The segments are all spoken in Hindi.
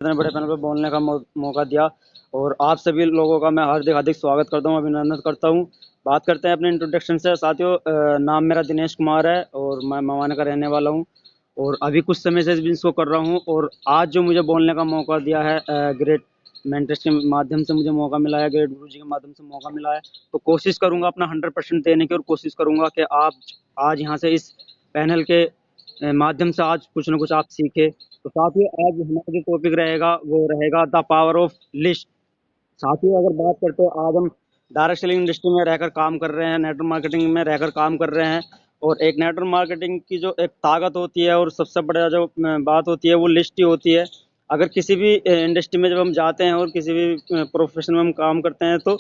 इतने बड़े पैनल पे बोलने का मौका दिया और आप सभी लोगों का मैं हार्दिक हार्दिक स्वागत करता हूँ, अभिनंदन करता हूँ। बात करते हैं अपने इंट्रोडक्शन से। साथियों, नाम मेरा दिनेश कुमार है और मैं मवाना का रहने वाला हूँ और अभी कुछ समय से इस बिजनेस को कर रहा हूँ। और आज जो मुझे बोलने का मौका दिया है, ग्रेट मेंटर्स के माध्यम से मुझे मौका मिला है, ग्रेट गुरु जी के माध्यम से मौका मिला है, तो कोशिश करूँगा अपना 100% देने की और कोशिश करूँगा कि आप आज यहाँ से इस पैनल के माध्यम से आज कुछ ना कुछ आप सीखे। तो साथियों, आज हमारा जो टॉपिक रहेगा वो रहेगा द पावर ऑफ लिस्ट। साथियों, अगर बात करते हैं, आज हम डायरेक्ट सेलिंग इंडस्ट्री में रहकर काम कर रहे हैं, नेटवर्क मार्केटिंग में रहकर काम कर रहे हैं। और एक नेटवर्क मार्केटिंग की जो एक ताकत होती है और सबसे बड़ा जो बात होती है वो लिस्ट ही होती है। अगर किसी भी इंडस्ट्री में जब हम जाते हैं और किसी भी प्रोफेशन में हम काम करते हैं, तो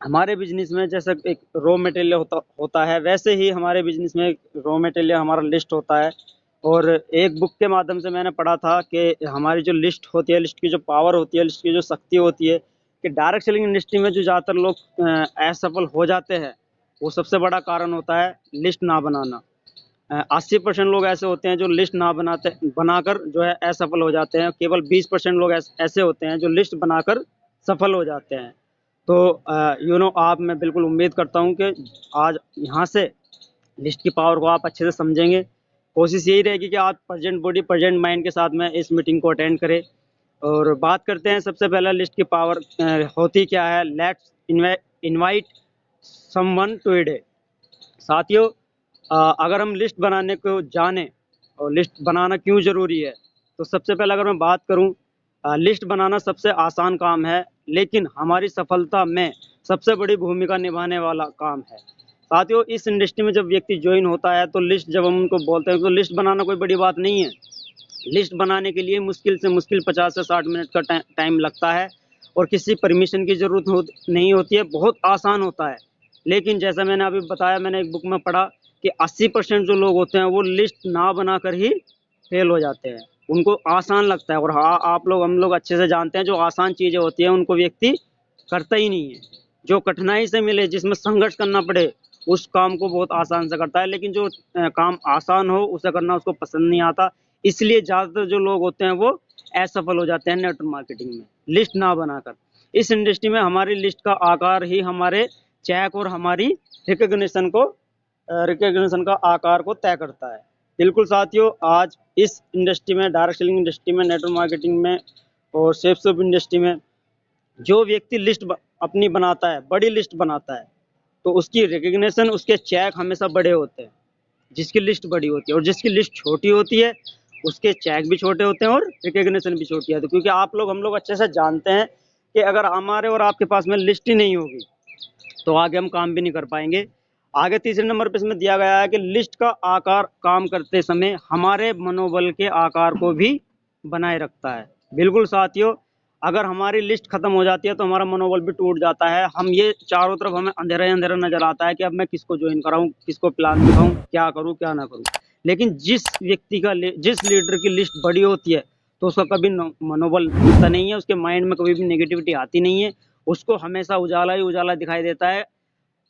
हमारे बिजनेस में जैसे एक रॉ मटेरियल होता है, वैसे ही हमारे बिजनेस में एक रॉ मटेरियल हमारा लिस्ट होता है। और एक बुक के माध्यम से मैंने पढ़ा था कि हमारी जो लिस्ट होती है, लिस्ट की जो पावर होती है, लिस्ट की जो शक्ति होती है, कि डायरेक्ट सेलिंग इंडस्ट्री में जो ज़्यादातर लोग असफल हो जाते हैं, वो सबसे बड़ा कारण होता है लिस्ट ना बनाना। 80% लोग ऐसे होते हैं जो लिस्ट ना बनाकर जो है असफल हो जाते हैं। केवल 20% लोग ऐसे होते हैं जो लिस्ट बनाकर सफल हो जाते हैं। तो आप, मैं बिल्कुल उम्मीद करता हूँ कि आज यहाँ से लिस्ट की पावर को आप अच्छे से समझेंगे। कोशिश यही रहेगी कि आप प्रेजेंट बॉडी प्रेजेंट माइंड के साथ में इस मीटिंग को अटेंड करें। और बात करते हैं, सबसे पहले लिस्ट की पावर होती क्या है। Let's invite someone to a day. साथियों, अगर हम लिस्ट बनाने को जाने और लिस्ट बनाना क्यों ज़रूरी है, तो सबसे पहले अगर मैं बात करूं, लिस्ट बनाना सबसे आसान काम है, लेकिन हमारी सफलता में सबसे बड़ी भूमिका निभाने वाला काम है। साथियों, इस इंडस्ट्री में जब व्यक्ति ज्वाइन होता है, तो लिस्ट जब हम उनको बोलते हैं, तो लिस्ट बनाना कोई बड़ी बात नहीं है। लिस्ट बनाने के लिए मुश्किल से मुश्किल 50 से 60 मिनट का टाइम लगता है और किसी परमिशन की ज़रूरत नहीं होती है, बहुत आसान होता है। लेकिन जैसा मैंने अभी बताया, मैंने एक बुक में पढ़ा कि 80% जो लोग होते हैं वो लिस्ट ना बनाकर ही फेल हो जाते हैं। उनको आसान लगता है, और हाँ, आप लोग हम लोग अच्छे से जानते हैं, जो आसान चीज़ें होती हैं उनको व्यक्ति करता ही नहीं है। जो कठिनाई से मिले, जिसमें संघर्ष करना पड़े, उस काम को बहुत आसान से करता है। लेकिन जो काम आसान हो उसे करना उसको पसंद नहीं आता। इसलिए ज़्यादातर जो लोग होते हैं वो असफल हो जाते हैं नेटवर्क मार्केटिंग में, लिस्ट ना बनाकर। इस इंडस्ट्री में हमारी लिस्ट का आकार ही हमारे चेक और हमारी रिकग्निशन का आकार को तय करता है। बिल्कुल साथियों, आज इस इंडस्ट्री में, डायरेक्ट सेलिंग इंडस्ट्री में, नेटवर्क मार्केटिंग में और सेल्स इंडस्ट्री में, जो व्यक्ति लिस्ट अपनी बनाता है, बड़ी लिस्ट बनाता है, तो उसकी रिकग्निशन, उसके चेक हमेशा बड़े होते हैं, जिसकी लिस्ट बड़ी होती है। और जिसकी लिस्ट छोटी होती है, उसके चेक भी छोटे होते हैं और रिकग्निशन भी छोटी आती है। क्योंकि आप लोग, हम लोग अच्छे से जानते हैं कि अगर हमारे और आपके पास में लिस्ट ही नहीं होगी, तो आगे हम काम भी नहीं कर पाएंगे। आगे तीसरे नंबर पे इसमें दिया गया है कि लिस्ट का आकार काम करते समय हमारे मनोबल के आकार को भी बनाए रखता है। बिल्कुल साथियों, अगर हमारी लिस्ट खत्म हो जाती है तो हमारा मनोबल भी टूट जाता है। हम ये चारों तरफ हमें अंधेरा ही अंधेरा नजर आता है कि अब मैं किसको ज्वाइन कराऊं, किसको प्लान दिखाऊं, क्या करूं क्या ना करूं। लेकिन जिस लीडर की लिस्ट बड़ी होती है, तो उसका कभी मनोबल टूटता नहीं है, उसके माइंड में कभी भी नेगेटिविटी आती नहीं है। उसको हमेशा उजाला ही उजाला दिखाई देता है,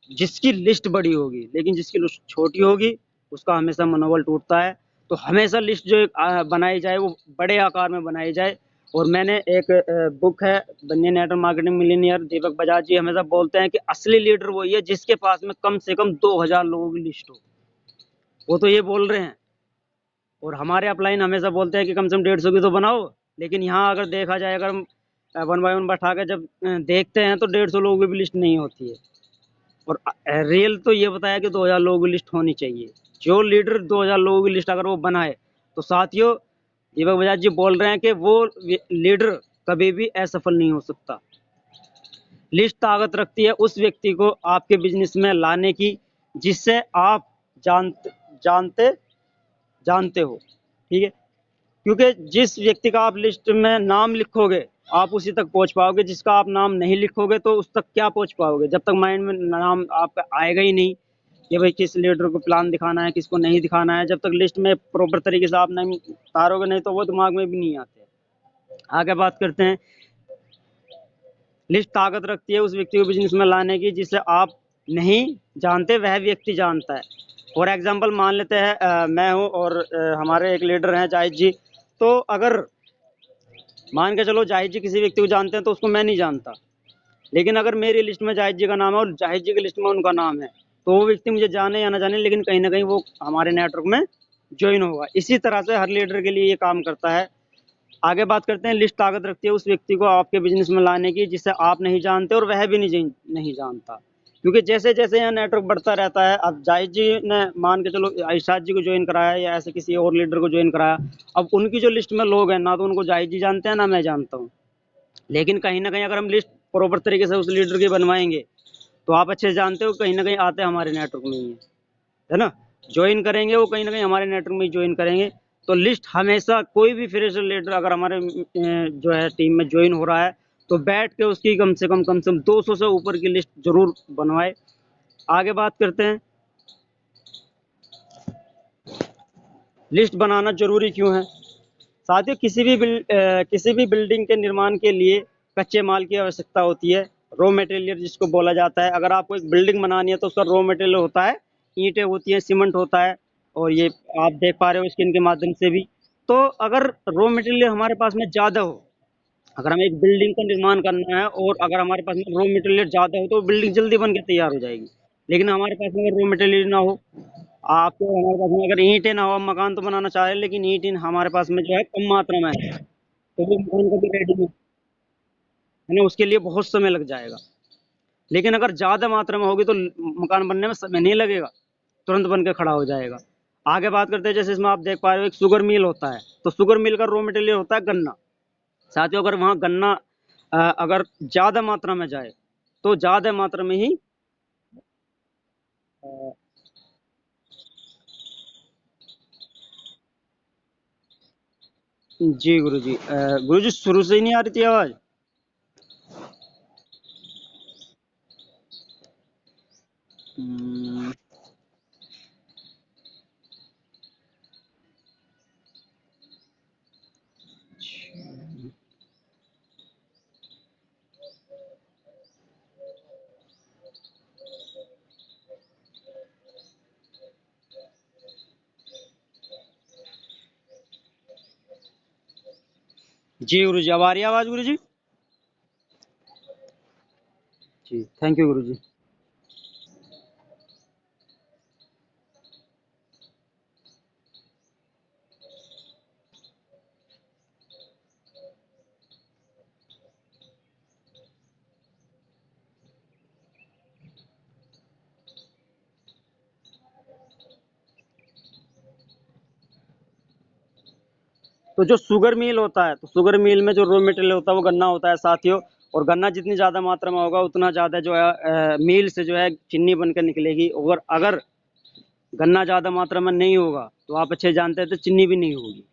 जिसकी लिस्ट बड़ी होगी। लेकिन जिसकी लिस्ट छोटी होगी, उसका हमेशा मनोबल टूटता है। तो हमेशा लिस्ट जो बनाई जाए वो बड़े आकार में बनाई जाए। और मैंने एक बुक है, बनिए नेटवर्क मार्केटिंग मिलीनियर, दीपक बजाज जी हमेशा बोलते हैं कि असली लीडर वही है जिसके पास में कम से कम 2000 लोगों की लिस्ट हो। वो तो ये बोल रहे हैं, और हमारे अपलाइन हमेशा बोलते हैं कि कम से कम 150 की तो बनाओ। लेकिन यहाँ अगर देखा जाए, अगर हम वन बाय वन बैठा के जब देखते हैं, तो 150 लोगों की भी लिस्ट नहीं होती है। और रियल तो ये बताया कि 2000 लोगों की लिस्ट होनी चाहिए। जो लीडर 2000 लोगों की लिस्ट अगर वो बनाए, तो साथियों, दीपक बजाज जी बोल रहे हैं कि वो लीडर कभी भी असफल नहीं हो सकता। लिस्ट ताकत रखती है उस व्यक्ति को आपके बिजनेस में लाने की, जिससे आप जानते जानते जानते हो। ठीक है, क्योंकि जिस व्यक्ति का आप लिस्ट में नाम लिखोगे, आप उसी तक पहुंच पाओगे। जिसका आप नाम नहीं लिखोगे, तो उस तक क्या पहुंच पाओगे, जब तक माइंड में नाम आपका आएगा ही नहीं कि भाई किस लीडर को प्लान दिखाना है, किसको नहीं दिखाना है। जब तक लिस्ट में प्रॉपर तरीके से आप नहीं उतारोगे नहीं, तो वो दिमाग में भी नहीं आते। आगे बात करते हैं, लिस्ट ताकत रखती है उस व्यक्ति को बिजनेस में लाने की, जिसे आप नहीं जानते वह व्यक्ति जानता है। फॉर एग्जाम्पल मान लेते हैं मैं हूँ और हमारे एक लीडर हैं जाहिद जी। तो अगर मान के चलो जाहिद जी किसी व्यक्ति को जानते हैं तो उसको मैं नहीं जानता, लेकिन अगर मेरी लिस्ट में जाहिद जी का नाम है और जाहिद जी की लिस्ट में उनका नाम है, तो वो व्यक्ति मुझे जाने या ना जाने, लेकिन कहीं ना कहीं वो हमारे नेटवर्क में ज्वाइन होगा। इसी तरह से हर लीडर के लिए ये काम करता है। आगे बात करते हैं, लिस्ट ताकत रखती है उस व्यक्ति को आपके बिजनेस में लाने की जिसे आप नहीं जानते और वह भी नहीं जानता। क्योंकि जैसे जैसे यहाँ नेटवर्क बढ़ता रहता है, अब जाहिद जी ने मान के चलो इरशाद जी को ज्वाइन कराया या ऐसे किसी और लीडर को ज्वाइन कराया, अब उनकी जो लिस्ट में लोग हैं ना तो उनको जाहिद जी जानते हैं ना मैं जानता हूँ, लेकिन कहीं ना कहीं अगर हम लिस्ट प्रॉपर तरीके से उस लीडर की बनवाएंगे तो आप अच्छे से जानते हो कहीं ना कहीं आते हमारे नेटवर्क में ही है ना, ज्वाइन करेंगे वो कहीं ना कहीं हमारे नेटवर्क में ज्वाइन करेंगे। तो लिस्ट हमेशा कोई भी फ्रेशर लीडर अगर हमारे जो है टीम में ज्वाइन हो रहा है तो बैठ के उसकी कम से कम 200 से ऊपर की लिस्ट जरूर बनवाए। आगे बात करते हैं, लिस्ट बनाना जरूरी क्यों है। साथियों, किसी भी बिल्डिंग के निर्माण के लिए कच्चे माल की आवश्यकता होती है, रॉ मटेरियल जिसको बोला जाता है। अगर आपको एक बिल्डिंग बनानी है तो उसका रॉ मटेरियल होता है, ईंटें होती हैं, सीमेंट होता है, और ये आप देख पा रहे हो स्क्रीन के माध्यम से भी। तो अगर रॉ मटेरियल हमारे पास में ज़्यादा हो, अगर हमें एक बिल्डिंग का निर्माण करना है और अगर हमारे पास में रॉ मटेरियल ज़्यादा हो तो बिल्डिंग जल्दी बन के तैयार हो जाएगी। लेकिन हमारे पास में अगर रॉ मटेरियल ना हो, आपको हमारे पास में अगर ईंटें ना हो, हम मकान तो बनाना चाह रहे हैं लेकिन ईंटें हमारे पास में जो है कम मात्रा में है, तो वो मकान कभी रेडी नहीं है ना, उसके लिए बहुत समय लग जाएगा। लेकिन अगर ज़्यादा मात्रा में होगी तो मकान बनने में समय नहीं लगेगा, तुरंत बन के खड़ा हो जाएगा। आगे बात करते हैं, जैसे इसमें आप देख पा रहे हो एक शुगर मिल होता है, तो शुगर मिल का रॉ मटेरियल होता है गन्ना। साथियों, अगर वहाँ गन्ना अगर ज़्यादा मात्रा में जाए तो ज़्यादा मात्रा में ही अ, जी गुरुजी, गुरुजी शुरू से ही नहीं आ रही थी आवाज़। हम्म, जी गुरुजी, अब आ रही है आवाज़ गुरुजी। जी थैंक यू गुरुजी। तो जो शुगर मिल होता है, तो शुगर मिल में जो रॉ मटेरियल होता है वो गन्ना होता है साथियों। और गन्ना जितनी ज़्यादा मात्रा में होगा उतना ज़्यादा जो है मिल से जो है चीनी बन कर निकलेगी, और अगर गन्ना ज़्यादा मात्रा में नहीं होगा तो आप अच्छे जानते हैं तो चीनी भी नहीं होगी।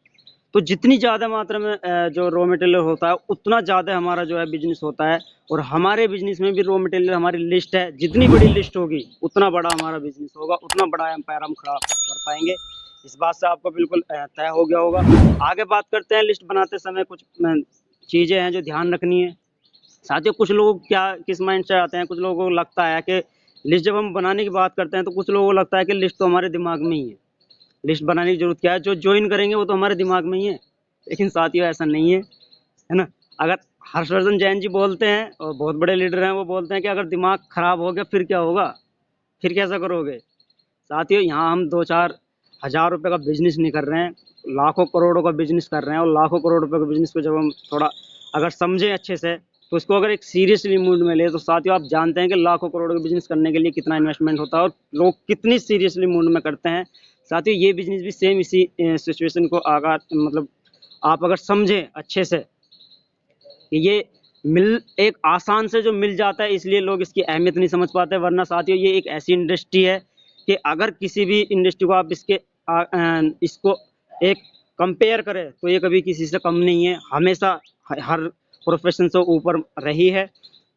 तो जितनी ज़्यादा मात्रा में जो रॉ मटेरियल होता है उतना ज़्यादा हमारा जो है बिजनेस होता है। और हमारे बिजनेस में भी रॉ मटेरियल हमारी लिस्ट है, जितनी बड़ी लिस्ट होगी उतना बड़ा हमारा बिजनेस होगा, उतना बड़ा एम्पायर हम खड़ा कर पाएंगे। इस बात से आपको बिल्कुल तय हो गया होगा। आगे बात करते हैं, लिस्ट बनाते समय कुछ चीज़ें हैं जो ध्यान रखनी है। साथियों, कुछ लोग क्या किस माइंड से आते हैं, कुछ लोगों को लगता है कि लिस्ट जब हम बनाने की बात करते हैं तो कुछ लोगों को लगता है कि लिस्ट तो हमारे दिमाग में ही है, लिस्ट बनाने की जरूरत क्या है, जो ज्वाइन करेंगे वो तो हमारे दिमाग में ही है। लेकिन साथियों ऐसा नहीं है ना। अगर हर्षवर्धन जैन जी बोलते हैं, और बहुत बड़े लीडर हैं, वो बोलते हैं कि अगर दिमाग खराब हो गया फिर क्या होगा, फिर कैसा करोगे। साथियों, यहाँ हम 2-4 हज़ार रुपए का बिजनेस नहीं कर रहे हैं, लाखों करोड़ों का बिजनेस कर रहे हैं। और लाखों करोड़ रुपए के बिजनेस को जब हम थोड़ा अगर समझें अच्छे से, तो इसको अगर एक सीरियसली मूड में ले, तो साथियों आप जानते हैं कि लाखों करोड़ का बिजनेस करने के लिए कितना इन्वेस्टमेंट होता है और लोग कितनी सीरियसली मूड में करते हैं। साथियों, ये बिजनेस भी सेम इसी सिचुएशन को आगार मतलब आप अगर समझें अच्छे से कि ये मिल एक आसान से जो मिल जाता है, इसलिए लोग इसकी अहमियत नहीं समझ पाते। वरना साथियों ये एक ऐसी इंडस्ट्री है कि अगर किसी भी इंडस्ट्री को आप इसको एक कंपेयर करें तो ये कभी किसी से कम नहीं है, हमेशा हर प्रोफेशन से ऊपर रही है।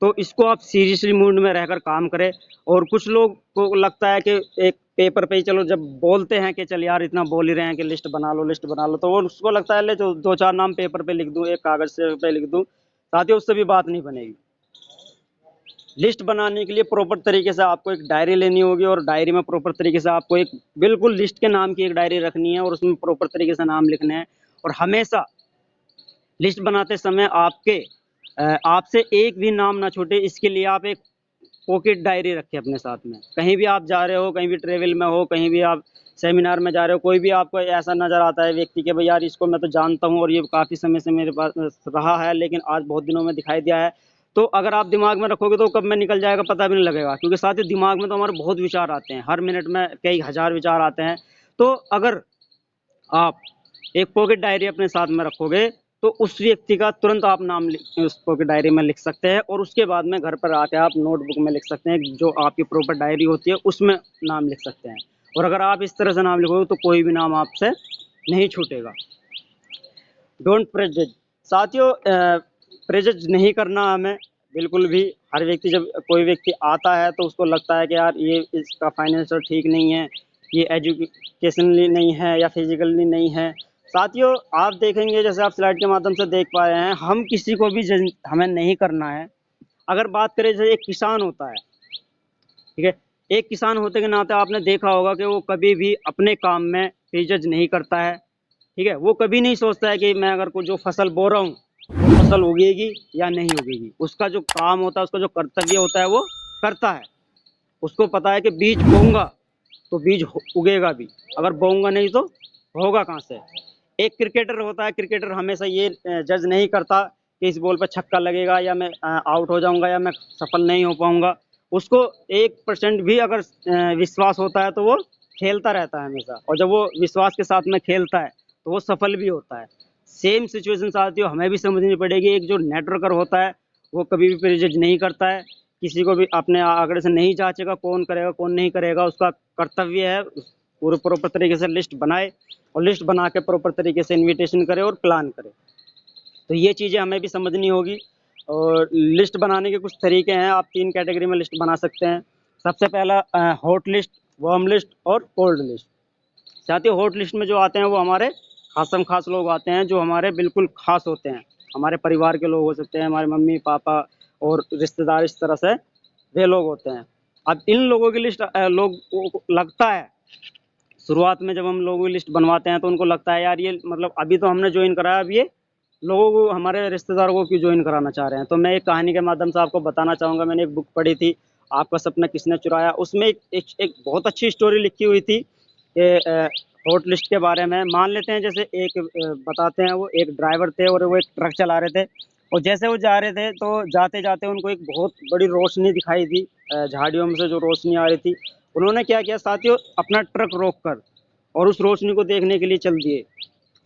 तो इसको आप सीरियसली मूड में रहकर काम करें। और कुछ लोग को लगता है कि एक पेपर पे ही चलो जब बोलते हैं कि चल यार इतना बोल ही रहे हैं कि लिस्ट बना लो लिस्ट बना लो, तो वो उसको लगता है ले जो 2-4 नाम पेपर पे लिख दूं, एक कागज से पे लिख दूं। साथियों, उससे भी बात नहीं बनेगी। लिस्ट बनाने के लिए प्रॉपर तरीके से आपको एक डायरी लेनी होगी, और डायरी में प्रॉपर तरीके से आपको एक बिल्कुल लिस्ट के नाम की एक डायरी रखनी है और उसमें प्रॉपर तरीके से नाम लिखने हैं। और हमेशा लिस्ट बनाते समय आपसे एक भी नाम ना छूटे, इसके लिए आप एक पॉकेट डायरी रखें अपने साथ में। कहीं भी आप जा रहे हो, कहीं भी ट्रेवल में हो, कहीं भी आप सेमिनार में जा रहे हो, कोई भी आपको ऐसा नज़र आता है व्यक्ति के भाई यार इसको मैं तो जानता हूँ और ये काफ़ी समय से मेरे पास रहा है लेकिन आज बहुत दिनों में दिखाई दिया है, तो अगर आप दिमाग में रखोगे तो कब में निकल जाएगा पता भी नहीं लगेगा, क्योंकि साथ ही दिमाग में तो हमारे बहुत विचार आते हैं, हर मिनट में कई हज़ार विचार आते हैं। तो अगर आप एक पॉकेट डायरी अपने साथ में रखोगे तो उस व्यक्ति का तुरंत आप नाम उस पॉकेट डायरी में लिख सकते हैं, और उसके बाद में घर पर आके आप नोटबुक में लिख सकते हैं, जो आपकी प्रॉपर डायरी होती है उसमें नाम लिख सकते हैं। और अगर आप इस तरह से नाम लिखोगे तो कोई भी नाम आपसे नहीं छूटेगा। डोंट प्रेजज, साथियों प्रेजज नहीं करना हमें बिल्कुल भी। हर व्यक्ति, जब कोई व्यक्ति आता है तो उसको लगता है कि यार ये इसका फाइनेंशियल ठीक नहीं है, ये एजुकेशनली नहीं है या फिजिकली नहीं है। साथियों आप देखेंगे, जैसे आप स्लाइड के माध्यम से देख पा रहे हैं, हम किसी को भी जज हमें नहीं करना है। अगर बात करें जैसे एक किसान होता है, ठीक है, एक किसान होते के नाते आपने देखा होगा कि वो कभी भी अपने काम में प्रेजज नहीं करता है, ठीक है। वो कभी नहीं सोचता है कि मैं अगर कोई जो फसल बो रहा हूँ वो फसल उगेगी या नहीं उगेगी। उसका जो काम होता है, उसका जो कर्तव्य होता है वो करता है। उसको पता है कि बीज बोऊंगा तो बीज उगेगा भी, अगर बोऊंगा नहीं तो होगा कहाँ से। एक क्रिकेटर होता है, क्रिकेटर हमेशा ये जज नहीं करता कि इस बॉल पर छक्का लगेगा या मैं आउट हो जाऊंगा या मैं सफल नहीं हो पाऊंगा। उसको 1% भी अगर विश्वास होता है तो वो खेलता रहता है हमेशा, और जब वो विश्वास के साथ में खेलता है तो वो सफल भी होता है। सेम सिचुएशन साथियों हमें भी समझनी पड़ेगी। एक जो नेटवर्कर होता है वो कभी भी प्रेजज नहीं करता है, किसी को भी अपने आंकड़े से नहीं जांचेगा कौन करेगा कौन नहीं करेगा। उसका कर्तव्य है पूरे प्रॉपर तरीके से लिस्ट बनाए, और लिस्ट बना के प्रॉपर तरीके से इनविटेशन करे और प्लान करे। तो ये चीज़ें हमें भी समझनी होगी। और लिस्ट बनाने के कुछ तरीके हैं, आप 3 कैटेगरी में लिस्ट बना सकते हैं। सबसे पहला हॉट लिस्ट, वार्म लिस्ट और कोल्ड लिस्ट। साथियों हॉट लिस्ट में जो आते हैं वो हमारे खासम खास लोग आते हैं, जो हमारे बिल्कुल खास होते हैं, हमारे परिवार के लोग हो सकते हैं, हमारे मम्मी पापा और रिश्तेदार, इस तरह से वे लोग होते हैं। अब इन लोगों की लिस्ट लोग को लगता है शुरुआत में जब हम लोगों की लिस्ट बनवाते हैं तो उनको लगता है यार ये मतलब अभी तो हमने ज्वाइन कराया, अब ये लोगों को हमारे रिश्तेदारों को क्यों ज्वाइन कराना चाह रहे हैं। तो मैं एक कहानी के माध्यम से आपको बताना चाहूँगा। मैंने एक बुक पढ़ी थी, आपका सपना किसने चुराया। उसमें एक बहुत अच्छी स्टोरी लिखी हुई थी कि हॉट लिस्ट के बारे में। मान लेते हैं जैसे एक बताते हैं, वो एक ड्राइवर थे और वो एक ट्रक चला रहे थे, और जैसे वो जा रहे थे तो जाते जाते उनको एक बहुत बड़ी रोशनी दिखाई दी, झाड़ियों में से जो रोशनी आ रही थी। उन्होंने क्या किया साथियों, अपना ट्रक रोक कर और उस रोशनी को देखने के लिए चल दिए।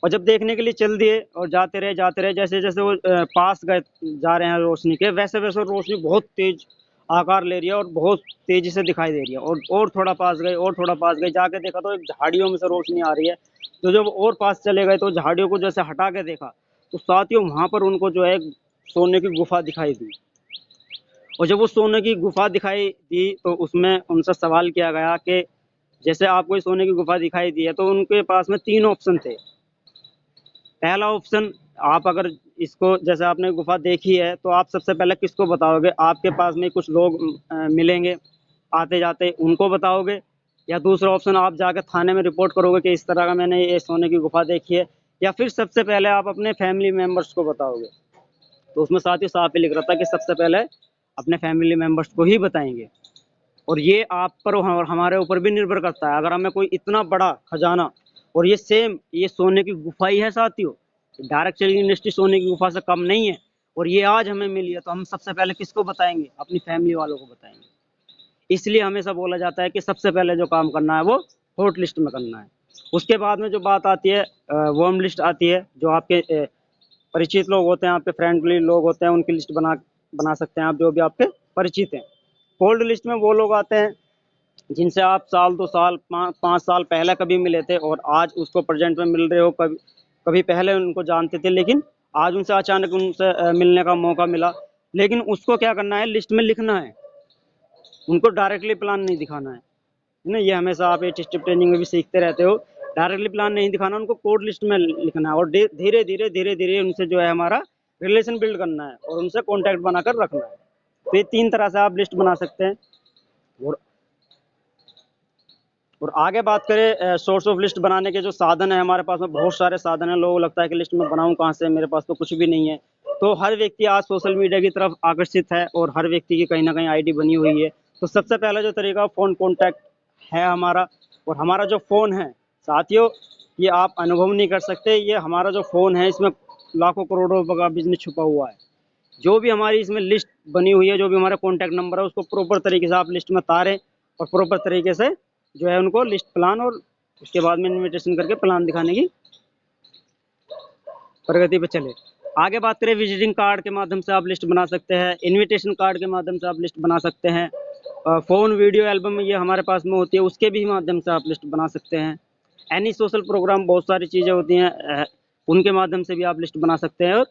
और जब देखने के लिए चल दिए और जाते रहे, जैसे जैसे वो पास गए जा रहे हैं रोशनी के, वैसे वैसे रोशनी बहुत तेज आकार ले रही है और बहुत तेजी से दिखाई दे रही है। और थोड़ा पास गए और थोड़ा पास गए, जाके देखा तो एक झाड़ियों में से रोशनी आ रही है। तो जब और पास चले गए तो झाड़ियों को जैसे हटा के देखा तो साथियों वहां पर उनको जो है सोने की गुफा दिखाई दी। और जब वो सोने की गुफा दिखाई दी तो उसमें उनसे सवाल किया गया कि जैसे आपको ये सोने की गुफा दिखाई दी है, तो उनके पास में 3 ऑप्शन थे। पहला ऑप्शन, आप अगर इसको जैसे आपने गुफा देखी है तो आप सबसे पहले किसको बताओगे, आपके पास में कुछ लोग मिलेंगे आते जाते, उनको बताओगे, या दूसरा ऑप्शन आप जाकर थाने में रिपोर्ट करोगे कि इस तरह का मैंने ये सोने की गुफा देखी है, या फिर सबसे पहले आप अपने फैमिली मेम्बर्स को बताओगे। तो उसमें साथ ही साफ ही लिख रहा था कि सबसे पहले अपने फैमिली मेम्बर्स को ही बताएंगे। और ये आप पर और हमारे ऊपर भी निर्भर करता है। अगर हमें कोई इतना बड़ा खजाना, और ये सेम ये सोने की गुफा ही है साथियों, डायरेक्ट सेलिंग इंडस्ट्री सोने की गुफा से कम नहीं है, और ये आज हमें मिली है, तो हम सबसे पहले किसको बताएंगे, अपनी फैमिली वालों को बताएंगे। इसलिए हमेशा बोला जाता है कि सबसे पहले जो काम करना है वो हॉट लिस्ट में करना है। उसके बाद में जो बात आती है वार्म लिस्ट आती है, जो आपके परिचित लोग होते हैं, आपके फ्रेंडली लोग होते हैं, उनकी लिस्ट बना बना सकते हैं आप, जो भी आपके परिचित हैं। कोल्ड लिस्ट में वो लोग आते हैं जिनसे आप साल 2 साल 5 साल पहले कभी मिले थे और आज उसको प्रेजेंट में मिल रहे हो, कभी कभी पहले उनको जानते थे लेकिन आज उनसे अचानक उनसे मिलने का मौका मिला। लेकिन उसको क्या करना है, लिस्ट में लिखना है, उनको डायरेक्टली प्लान नहीं दिखाना है ना। ये हमेशा आप ये टिप ट्रेनिंग में भी सीखते रहते हो, डायरेक्टली प्लान नहीं दिखाना, उनको कोड लिस्ट में लिखना है, और धीरे धीरे उनसे जो है हमारा रिलेशन बिल्ड करना है और उनसे कॉन्टैक्ट बनाकर रखना है। तो ये 3 तरह से आप लिस्ट बना सकते हैं। और और आगे बात करें सोर्स ऑफ लिस्ट बनाने के जो साधन है, हमारे पास में बहुत सारे साधन हैं। लोगों को लगता है कि लिस्ट में बनाऊं कहाँ से, मेरे पास तो कुछ भी नहीं है। तो हर व्यक्ति आज सोशल मीडिया की तरफ आकर्षित है और हर व्यक्ति की कहीं ना कहीं आईडी बनी हुई है। तो सबसे पहला जो तरीका फ़ोन कॉन्टैक्ट है हमारा, और हमारा जो फ़ोन है साथियों, ये आप अनुभव नहीं कर सकते। ये हमारा जो फ़ोन है, इसमें लाखों करोड़ों रुपये का बिजनेस छुपा हुआ है। जो भी हमारी इसमें लिस्ट बनी हुई है, जो भी हमारा कॉन्टैक्ट नंबर है, उसको प्रॉपर तरीके से आप लिस्ट में तारें और प्रॉपर तरीके से जो है उनको लिस्ट प्लान, और उसके बाद में इन्विटेशन करके प्लान दिखाने की प्रगति पे चले। आगे बात करें, विजिटिंग कार्ड के माध्यम से आप लिस्ट बना सकते हैं, इन्विटेशन कार्ड के माध्यम से आप लिस्ट बना सकते हैं, फ़ोन वीडियो एल्बम ये हमारे पास में होती है, उसके भी माध्यम से आप लिस्ट बना सकते हैं। एनी सोशल प्रोग्राम, बहुत सारी चीज़ें होती हैं, उनके माध्यम से भी आप लिस्ट बना सकते हैं। और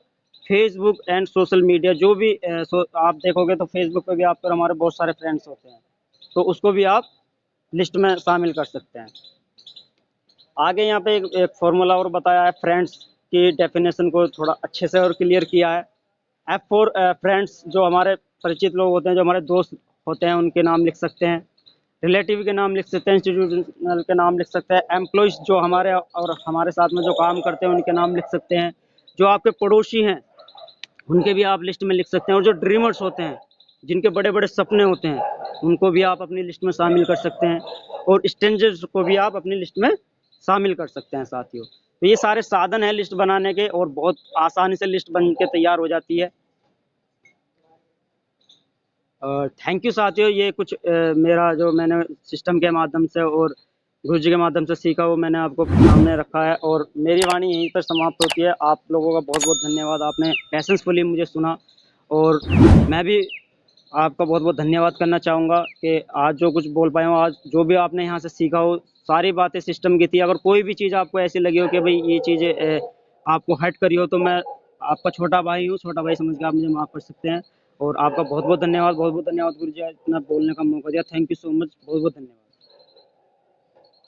फेसबुक एंड सोशल मीडिया जो भी आप देखोगे तो फेसबुक पे भी आप पर हमारे बहुत सारे फ्रेंड्स होते हैं, तो उसको भी आप लिस्ट में शामिल कर सकते हैं। आगे यहाँ पे एक फॉर्मूला और बताया है, फ्रेंड्स की डेफिनेशन को थोड़ा अच्छे से और क्लियर किया है। एफ फॉर फ्रेंड्स, जो हमारे परिचित लोग होते हैं, जो हमारे दोस्त होते हैं, उनके नाम लिख सकते हैं। रिलेटिव के नाम लिख सकते हैं, इंस्टीट्यूशनल के नाम लिख सकते हैं, एम्प्लॉयज़ जो हमारे और हमारे साथ में जो काम करते हैं उनके नाम लिख सकते हैं, जो आपके पड़ोसी हैं उनके भी आप लिस्ट में लिख सकते हैं, और जो ड्रीमर्स होते हैं, जिनके बड़े बड़े सपने होते हैं, उनको भी आप अपनी लिस्ट में शामिल कर सकते हैं, और स्ट्रेंजर्स को भी आप अपनी लिस्ट में शामिल कर सकते हैं साथियों। तो ये सारे साधन हैं लिस्ट बनाने के, और बहुत आसानी से लिस्ट बन के तैयार हो जाती है। थैंक यू साथियों, ये कुछ मेरा जो मैंने सिस्टम के माध्यम से और गुरुजी के माध्यम से सीखा, वो मैंने आपको सामने रखा है, और मेरी वाणी यहीं पर समाप्त होती है। आप लोगों का बहुत बहुत धन्यवाद, आपने पेशेंसफुली मुझे सुना, और मैं भी आपका बहुत बहुत धन्यवाद करना चाहूँगा कि आज जो कुछ बोल पाया हूँ, आज जो भी आपने यहाँ से सीखा हो, सारी बातें सिस्टम की थी। अगर कोई भी चीज़ आपको ऐसी लगी हो कि भाई ये चीज़ें आपको हट करी हो, तो मैं आपका छोटा भाई हूँ, छोटा भाई समझ के आप मुझे माफ़ कर सकते हैं। और आपका बहुत बहुत धन्यवाद, बहुत बहुत धन्यवाद गुरु जी, इतना बोलने का मौका दिया। थैंक यू सो मच, बहुत बहुत धन्यवाद।